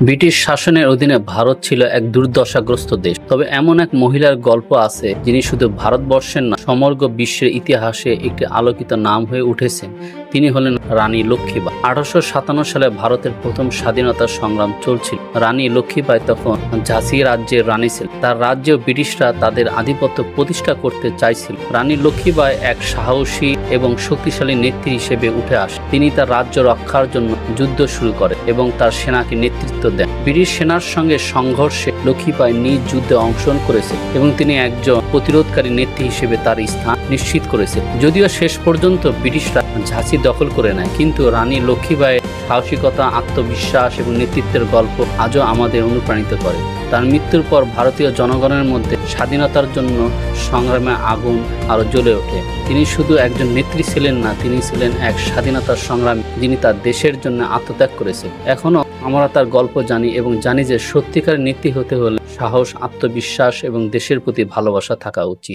British শাসনের অধীনে ভারত ছিল এক দুর্দশাগ্রস্ত দেশ। তবে এমন এক মহিলার গল্প আছে যিনি শুধু ভারতবর্ষের না, সমগ্র বিশ্বের ইতিহাসে একটি আলোকিত নাম হয়ে উঠেছেন। তিনি হলেন রানী লক্ষ্মীবাঈ। 1857 সালে ভারতের প্রথম স্বাধীনতা সংগ্রাম চলছিল। রানী লক্ষ্মীবাঈ তখন ঝাঁসি রাজ্যের রানী ছিলেন। তার রাজ্যে ব্রিটিশরা তাদের আধিপত্য প্রতিষ্ঠা করতে চাইছিল। রানী লক্ষ্মীবাঈ এক সাহসী এবং শক্তিশালী নেত্রী হিসেবে উঠে আসেন। তিনি তার রাজ্য রক্ষার জন্য যুদ্ধ শুরু করেন এবং তার সেনাকে নেতৃত্ব দেন। ব্রিটিশ সেনার সঙ্গে সংঘর্ষে লক্ষ্মীবাঈ নিজ যুদ্ধে অংশগ্রহণ করেছেন এবং তিনি একজন প্রতিরোধকারী নেত্রী হিসেবে তার স্থান নিশ্চিত করেছেন। যদিও শেষ পর্যন্ত ব্রিটিশরা ঝাঁসি দখল করে নেয়, কিন্তু রানী লক্ষ্মীবাঈর সাহসিকতা, আত্মবিশ্বাস এবং নেতৃত্বের গল্প আজও আমাদের অনুপ্রাণিত করে। তার মৃত্যুর পর ভারতীয় জনগণের মধ্যে স্বাধীনতার জন্য সংগ্রামে আগুন আরো জ্বলে ওঠে। তিনি শুধু একজন নেত্রী ছিলেন না, তিনি ছিলেন এক স্বাধীনতার সংগ্রামী যিনি তার দেশের জন্য আত্মত্যাগ করেছেন। এখনো আমরা তার গল্প জানি এবং জানি যে সত্যিকার নেত্রী হতে হলে সাহস, আত্মবিশ্বাস এবং দেশের প্রতি ভালোবাসা থাকা উচিত।